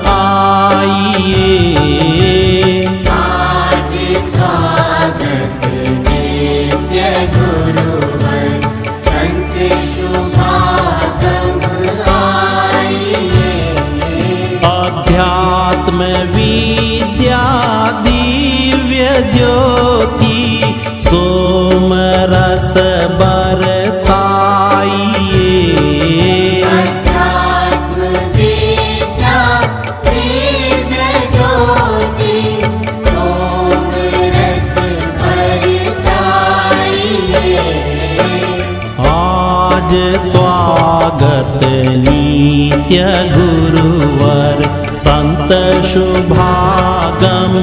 आइए। आज स्वागत नित्य गुरुवर संत शुभागम आइए। अध्यात्म विद्या दिव्य ज्योति सोम रस बरसाइए। अध्यात्म विद्या दिव्य ज्योति सोम रस बरसाइए। आज स्वागत नित्य गुरुवर संत शुभागम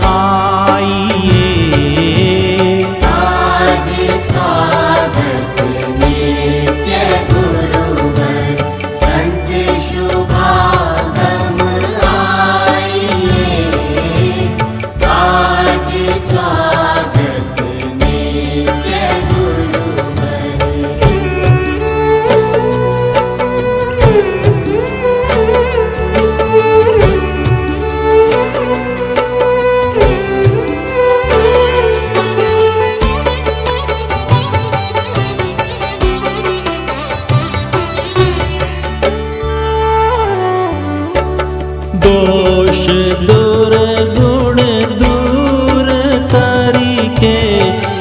आइए। आज स्वागत नित्य गुरुवर संत शुभागम आइए। आज स्वागत नित्य दोष दुर्गुण दूर करिके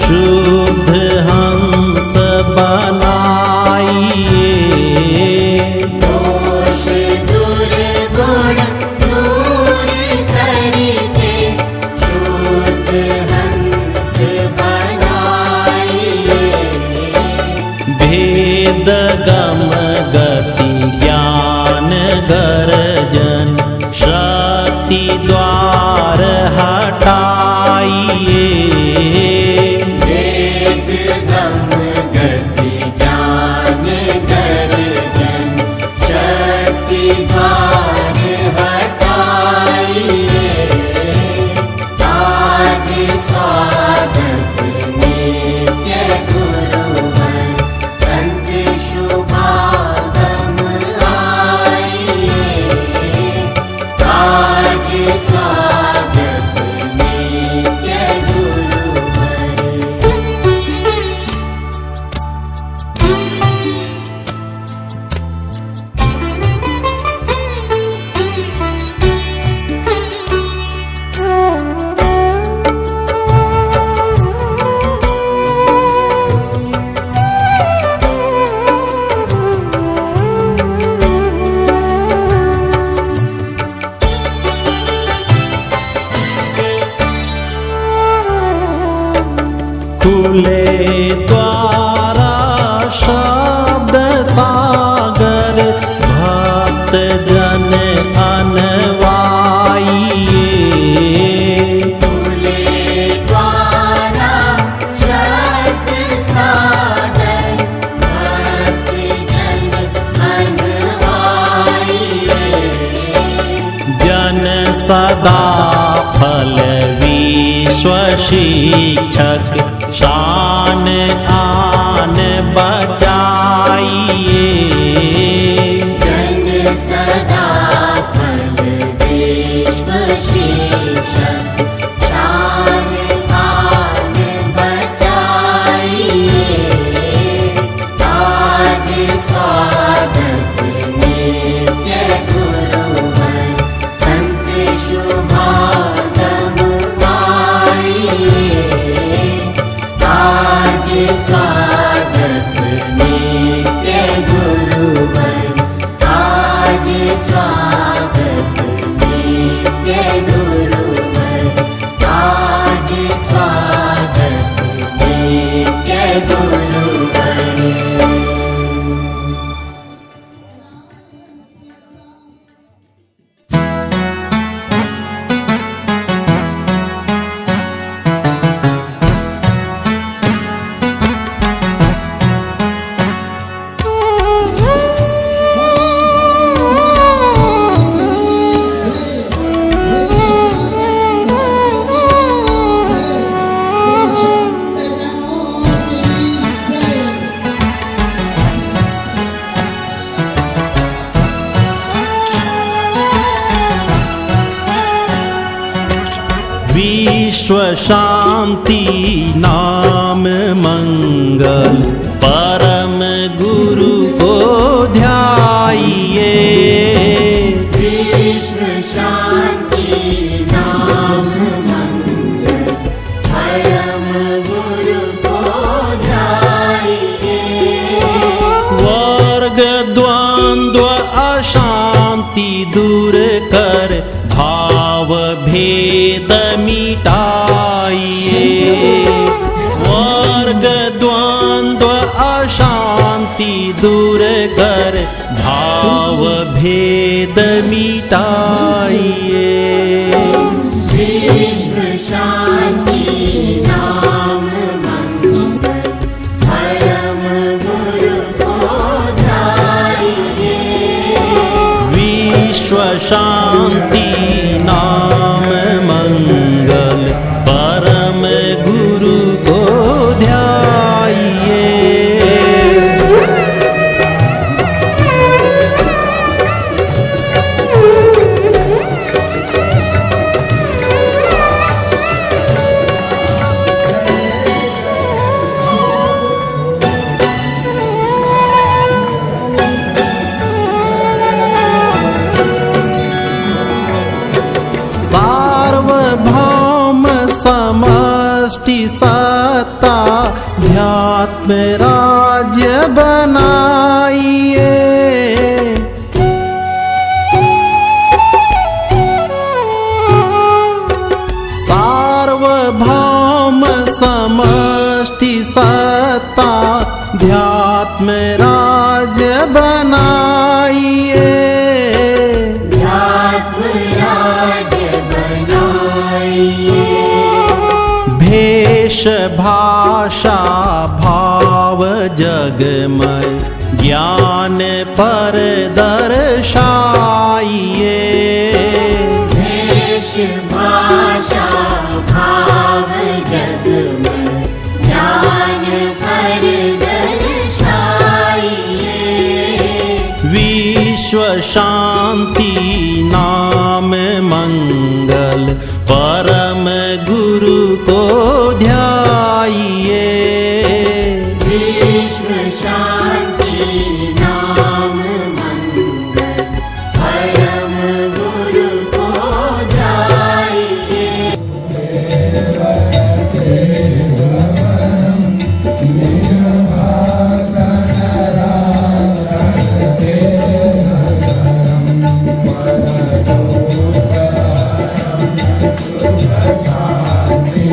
शुद्ध हंस बनाइए। दोष दुर्गुण दूर करके शुद्ध हंस बनाइए। भेद गम गति ज्ञान गर्जन शक्ति द्वार हटाइए। वेद गम गति ज्ञान गर्जन शक्ति द्वार हटाइए। आज स्वागत नित्य गुरुवर संत शुभागम आइए। आज स्वागत नित्य खुले द्वारा शब्द सागर भक्त जन अनवाइए। खुले द्वारा शब्द सागर भक्त जन अनवाइए। जन सदा फल विश्व शिक्षक शान आन बचाइए। जन सदा फल विश्व शिक्षक शान आन बचाइए। आज स्वागत नित्य गुरुवर संत शुभागम आइए। आज स्वागत नित्य गुरुवर आज स्वागत नित्य गुरुवर आज स्वागत नित्य गुरुवर। विश्व शांति नाम मंगल परम गुरु को ध्याइए। विश्व शांति नाम मंगल परम गुरु को ध्याइए। वर्ग द्वंद्व अशांति दूर कर भाव भेद मिटाइए। वर्ग द्वंद्व अशांति दूर कर भाव भेद मिटाइए। विश्व शांति नाम मंगल परम गुरु को ध्याइए। विश्व शांति नाम मंगल परम गुरु को ध्याइए। सार्वभौम समष्टि सत्ता ध्यात्म राज्य बनाइए। सार्वभौम समष्टि सत्ता ध्यात्म राज्य बनाइए। भेष भाषा भाव जगमय ज्ञान पर दर्शाइए। भेष भाषा भाव जगमय ज्ञान पर दर्शाइए। विश्व शांति नाम मंगल परम गुरु को ध्याइए। विश्व शांति नाम मंगल परम गुरु को ध्याइए। शांति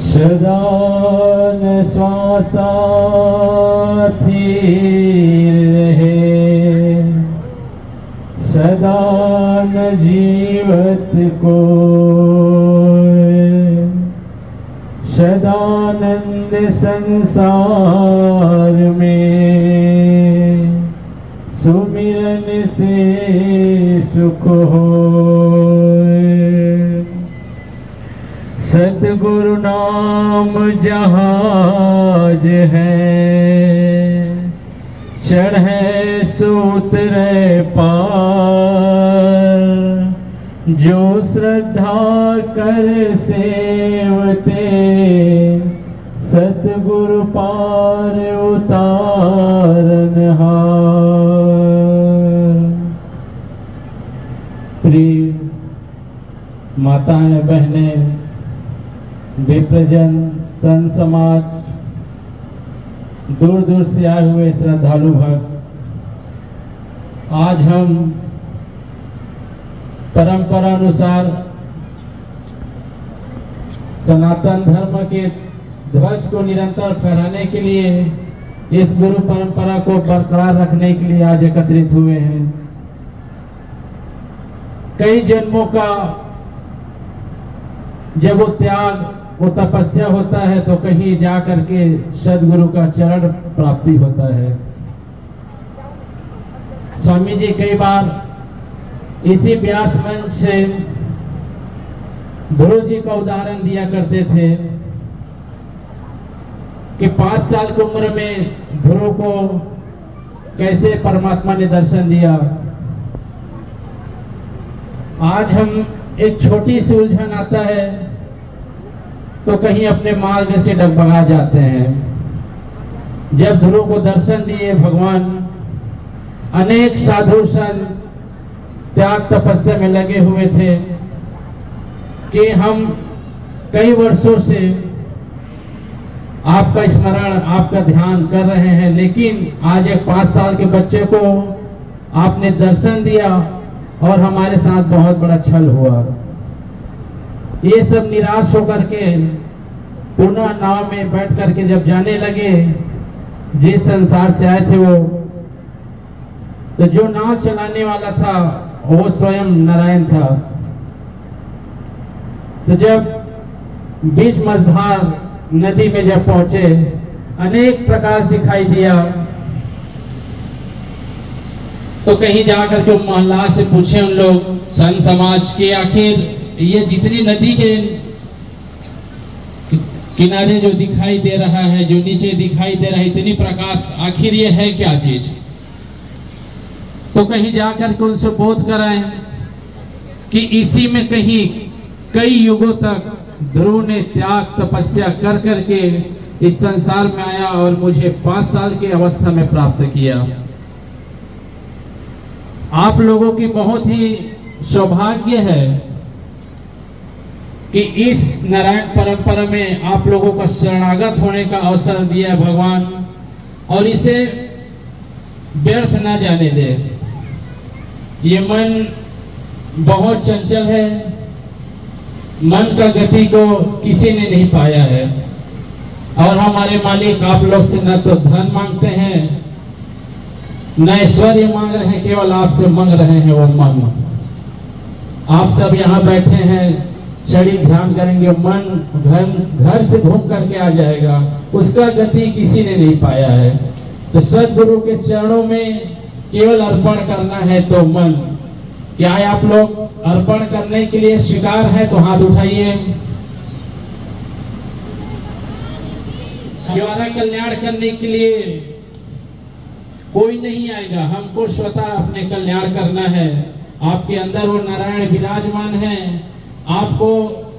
सदान श्वासाथी रहे, सदान जीवत को, सदानंद संसार में, सुमिरन से सुख हो। सतगुरु नाम जहाज है, चढ़े सूतरे पार, जो श्रद्धा कर सेवते, सतगुरु पार उतारनहार। प्रिय माताएं, बहनें, विप्रजन, संत समाज, दूर दूर से आए हुए श्रद्धालु भक्त, आज हम परंपरा अनुसार सनातन धर्म के ध्वज को निरंतर फहराने के लिए, इस गुरु परंपरा को बरकरार रखने के लिए आज एकत्रित हुए हैं। कई जन्मों का जब वो त्याग, वो तपस्या होता है, तो कहीं जा करके सदगुरु का चरण प्राप्ति होता है। स्वामी जी कई बार इसी व्यास मंच से ध्रुव जी का उदाहरण दिया करते थे कि 5 साल की उम्र में ध्रुव को कैसे परमात्मा ने दर्शन दिया। आज हम एक छोटी सी उलझन आता है तो कहीं अपने मार्ग से डगमगा जाते हैं। जब ध्रुव को दर्शन दिए भगवान, अनेक साधु संत त्याग तपस्या में लगे हुए थे कि हम कई वर्षों से आपका स्मरण, आपका ध्यान कर रहे हैं, लेकिन आज एक 5 साल के बच्चे को आपने दर्शन दिया और हमारे साथ बहुत बड़ा छल हुआ। ये सब निराश होकर के पुनः नाव में बैठ करके जब जाने लगे, जिस संसार से आए थे वो, तो जो नाव चलाने वाला था वो स्वयं नारायण था। तो जब बीच मझधार नदी में जब पहुंचे, अनेक प्रकाश दिखाई दिया, तो कहीं जाकर के मोहल्ला से पूछे उन लोग संत समाज के, आखिर ये जितनी नदी के किनारे जो दिखाई दे रहा है, जो नीचे दिखाई दे रहा है, इतनी प्रकाश, आखिर ये है क्या चीज? तो कहीं जाकर के उनसे बोध कराएं कि इसी में कहीं कई युगों तक ध्रुव ने त्याग तपस्या कर करके इस संसार में आया और मुझे 5 साल की अवस्था में प्राप्त किया। आप लोगों की बहुत ही सौभाग्य है कि इस नारायण परंपरा में आप लोगों का शरणागत होने का अवसर दिया है भगवान, और इसे व्यर्थ ना जाने दे। ये मन बहुत चंचल है, मन का गति को किसी ने नहीं पाया है, और हमारे मालिक आप लोग से न तो धन मांगते हैं न ऐश्वर्य मांग रहे हैं, केवल आपसे मांग रहे हैं वो मन। आप सब यहाँ बैठे हैं, क्षणिक ध्यान करेंगे, मन घर से घूम करके आ जाएगा, उसका गति किसी ने नहीं पाया है। तो सदगुरु के चरणों में केवल अर्पण करना है तो मन। क्या आप लोग अर्पण करने के लिए स्वीकार है तो हाथ उठाइए। हमारा कल्याण करने के लिए कोई नहीं आएगा, हमको स्वतः अपने कल्याण करना है। आपके अंदर वो नारायण विराजमान है, आपको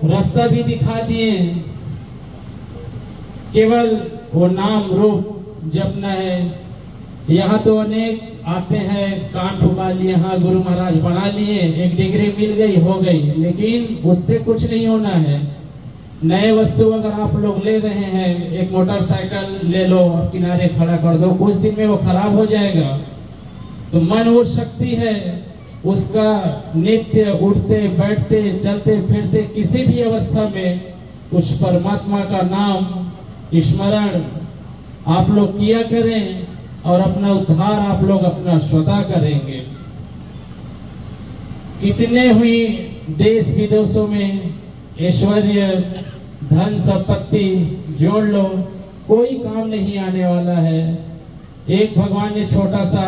रास्ता भी दिखा दिए, केवल वो नाम रूप जपना है। यहाँ तो अनेक आते हैं, कान ठुका लिए, हाँ गुरु महाराज बना लिए, एक डिग्री मिल गई हो गई, लेकिन उससे कुछ नहीं होना है। नए वस्तु अगर आप लोग ले रहे हैं, एक मोटरसाइकिल ले लो, अब किनारे खड़ा कर दो, कुछ दिन में वो खराब हो जाएगा। तो मन वो शक्ति है, उसका नित्य उठते बैठते चलते फिरते किसी भी अवस्था में उस परमात्मा का नाम स्मरण आप लोग किया करें, और अपना उद्धार आप लोग अपना स्वतः करेंगे। कितने हुई देश विदेशों में ऐश्वर्य धन संपत्ति जोड़ लो, कोई काम नहीं आने वाला है। एक भगवान ने छोटा सा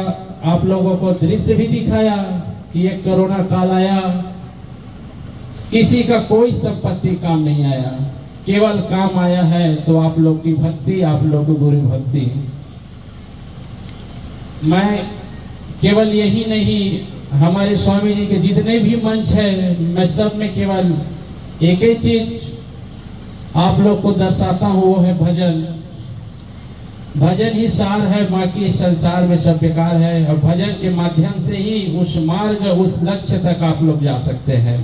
आप लोगों को दृश्य भी दिखाया कि एक कोरोना काल आया, किसी का कोई संपत्ति काम नहीं आया, केवल काम आया है तो आप लोग की भक्ति, आप लोग की गुरु भक्ति। मैं केवल यही नहीं, हमारे स्वामी जी के जितने भी मंच है, मैं सब में केवल एक ही चीज आप लोग को दर्शाता हूँ, वो है भजन। भजन ही सार है, बाकी संसार में सब बेकार है, और भजन के माध्यम से ही उस मार्ग, उस लक्ष्य तक आप लोग जा सकते हैं।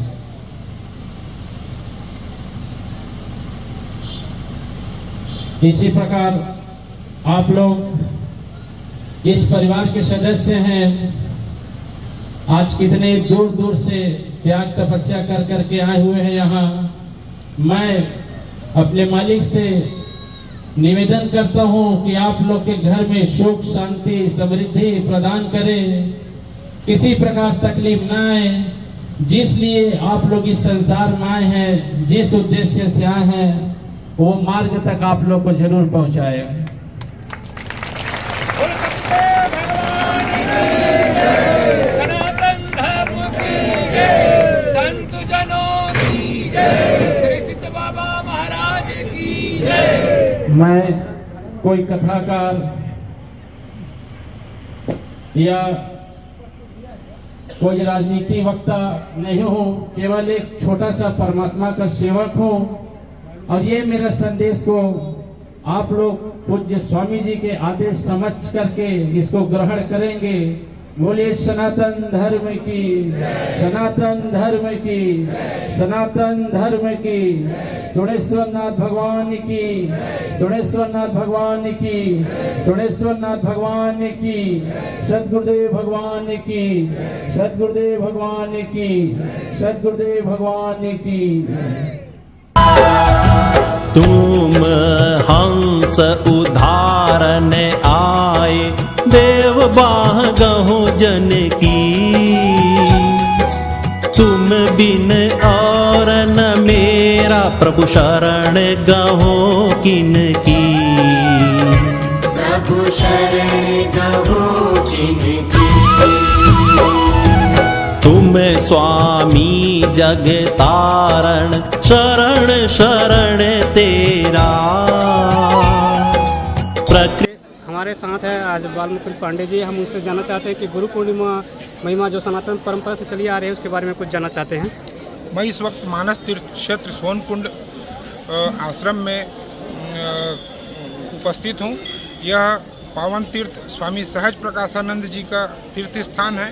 इसी प्रकार आप लोग इस परिवार के सदस्य हैं, आज कितने दूर दूर से त्याग तपस्या कर करके आए हुए हैं यहाँ। मैं अपने मालिक से निवेदन करता हूँ कि आप लोग के घर में सुख शांति समृद्धि प्रदान करें, किसी प्रकार तकलीफ ना आए। जिस लिए आप लोग इस संसार में आए हैं, जिस उद्देश्य से आए हैं, वो मार्ग तक आप लोग को जरूर पहुँचाए। मैं कोई कथाकार या कोई राजनीति वक्ता नहीं हूँ, केवल एक छोटा सा परमात्मा का सेवक हूँ, और ये मेरा संदेश को आप लोग पूज्य स्वामी जी के आदेश समझ करके इसको ग्रहण करेंगे। बोलिए सनातन धर्म की, सनातन धर्म की, सनातन धर्म की, सुरेश्वर नाथ भगवान की, सुरेश्वर नाथ भगवान की, सुरेश्वर नाथ भगवान की, सदगुरुदेव भगवान की, सदगुरुदेव भगवान की, सदगुरुदेव भगवान की। तुम हंस उद्धारन आए, देव बाह गहो जन की। तुम बिन और न मेरा प्रभु शरण गहो किन की। प्रभु शरण गहो किन की। तुम स्वामी जग तारण, शरण शरण तेरा। हमारे साथ है आज बालमुकुंद पांडे जी। हम उनसे जानना चाहते हैं कि गुरु पूर्णिमा महिमा जो सनातन परंपरा से चली आ रही है उसके बारे में कुछ जानना चाहते हैं। मैं इस वक्त मानस तीर्थ क्षेत्र सोनकुंड आश्रम में उपस्थित हूँ। यह पावन तीर्थ स्वामी सहज प्रकाशानंद जी का तीर्थ स्थान है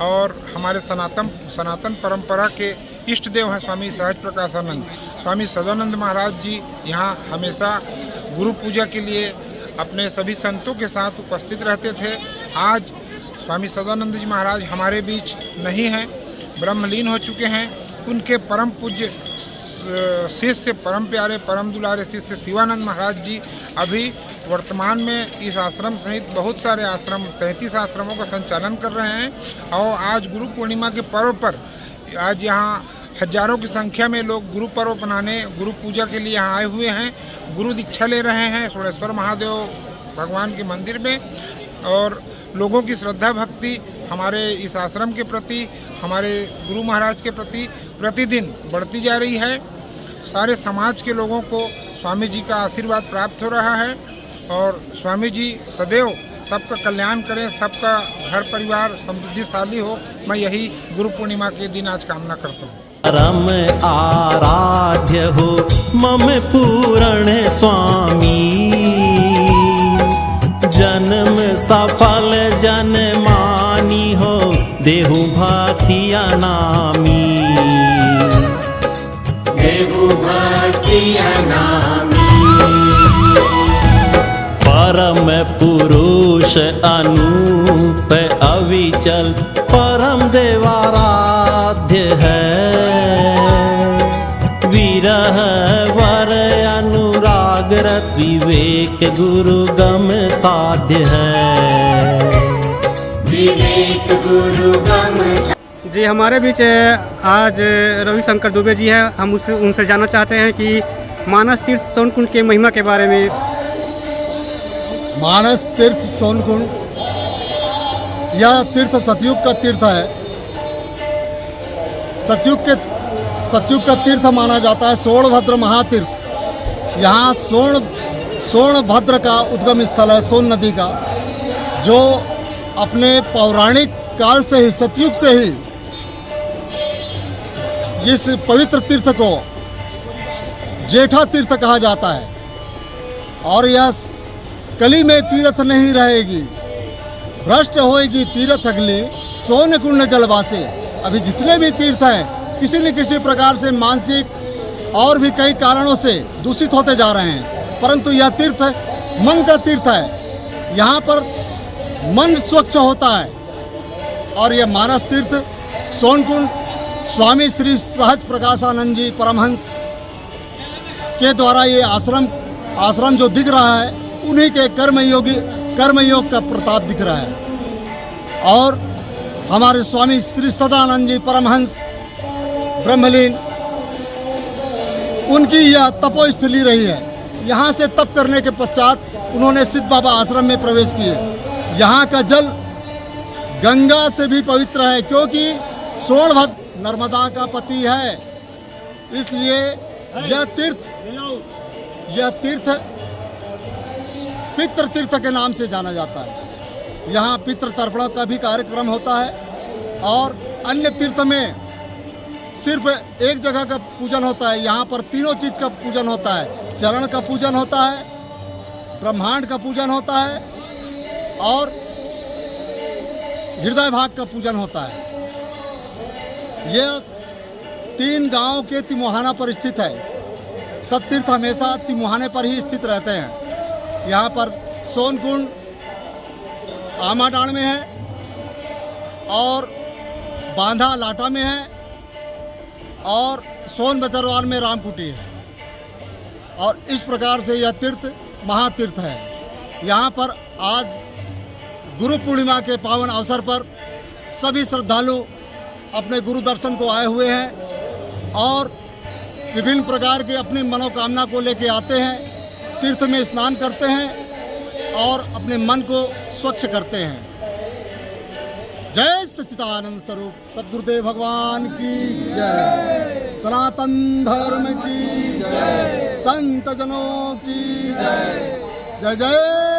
और हमारे सनातन परंपरा के इष्ट देव हैं स्वामी सहज प्रकाशानंद। स्वामी सदानंद महाराज जी यहाँ हमेशा गुरु पूजा के लिए अपने सभी संतों के साथ उपस्थित रहते थे। आज स्वामी सदानंद जी महाराज हमारे बीच नहीं हैं, ब्रह्मलीन हो चुके हैं। उनके परम पूज्य शिष्य, परम प्यारे, परम दुलारे शिष्य शिवानंद महाराज जी अभी वर्तमान में इस आश्रम सहित बहुत सारे आश्रम 33 आश्रमों का संचालन कर रहे हैं। और आज गुरु पूर्णिमा के पर्व पर आज यहाँ हजारों की संख्या में लोग गुरु पर्व मनाने, गुरु पूजा के लिए यहाँ आए हुए हैं। गुरु दीक्षा ले रहे हैं सोमेश्वर महादेव भगवान के मंदिर में। और लोगों की श्रद्धा भक्ति हमारे इस आश्रम के प्रति, हमारे गुरु महाराज के प्रति प्रतिदिन बढ़ती जा रही है। सारे समाज के लोगों को स्वामी जी का आशीर्वाद प्राप्त हो रहा है और स्वामी जी सदैव सबका कल्याण करें, सबका घर परिवार समृद्धिशाली हो। मैं यही गुरु पूर्णिमा के दिन आज कामना करता हूँ। परम आराध्य हो मम पूरण स्वामी, जन्म सफल जनमानी हो देहु भातिया नामी। देहु भातिया नामी। परम पुरुष अनूप अविचल परम देवाराध्य है। विरह वर अनुराग रत विवेक गुरु गम साध्य है। विवेक गुरु गम। जी हमारे बीच आज रविशंकर दुबे जी हैं। हम उनसे जानना चाहते हैं कि मानस तीर्थ सोनकुंड के महिमा के बारे में। मानस तीर्थ सोनकुंड यह तीर्थ सतयुग का तीर्थ है। सतयुग का तीर्थ माना जाता है सोनभद्र महातीर्थ। यहाँ सोनभद्र का उद्गम स्थल है, सोन नदी का, जो अपने पौराणिक काल से ही, सतयुग से ही इस पवित्र तीर्थ को जेठा तीर्थ कहा जाता है। और यह कली में तीर्थ नहीं रहेगी, भ्रष्ट होएगी तीर्थ अगली, सोन कुंड जलवासे। अभी जितने भी तीर्थ हैं किसी न किसी प्रकार से मानसिक और भी कई कारणों से दूषित होते जा रहे हैं, परंतु यह तीर्थ मन का तीर्थ है। यहाँ पर मन स्वच्छ होता है। और यह मानस तीर्थ सोनकुंड स्वामी श्री सहज प्रकाशानंद जी परमहंस के द्वारा ये आश्रम जो दिख रहा है, उन्हीं के कर्मयोग का प्रताप दिख रहा है। और हमारे स्वामी श्री सदानंद जी परमहंस ब्रह्मलीन, उनकी यह तपोस्थली रही है। यहाँ से तप करने के पश्चात उन्होंने सिद्ध बाबा आश्रम में प्रवेश किए। यहाँ का जल गंगा से भी पवित्र है, क्योंकि सोनभद्र नर्मदा का पति है। इसलिए यह तीर्थ पितृ तीर्थ के नाम से जाना जाता है। यहाँ पितृ तर्पण का भी कार्यक्रम होता है। और अन्य तीर्थ में सिर्फ एक जगह का पूजन होता है। यहाँ पर तीनों चीज़ का पूजन होता है। चरण का पूजन होता है, ब्रह्मांड का पूजन होता है और हृदय भाग का पूजन होता है। यह 3 गांव के तिमुहाना पर स्थित है। सततीर्थ हमेशा तिमुहाने पर ही स्थित रहते हैं। यहाँ पर सोनकुंड आमाडाण में है और बांधा लाटा में है और सोन बचरवाल में रामकुटी है। और इस प्रकार से यह तीर्थ महातीर्थ है। यहाँ पर आज गुरु पूर्णिमा के पावन अवसर पर सभी श्रद्धालु अपने गुरु दर्शन को आए हुए हैं और विभिन्न प्रकार के अपनी मनोकामना को लेके आते हैं। तीर्थ में स्नान करते हैं और अपने मन को स्वच्छ करते हैं। जय सच्चिदानंद स्वरूप सद्गुरुदेव भगवान की जय। सनातन धर्म की जय। संत जनों की जय। जय जय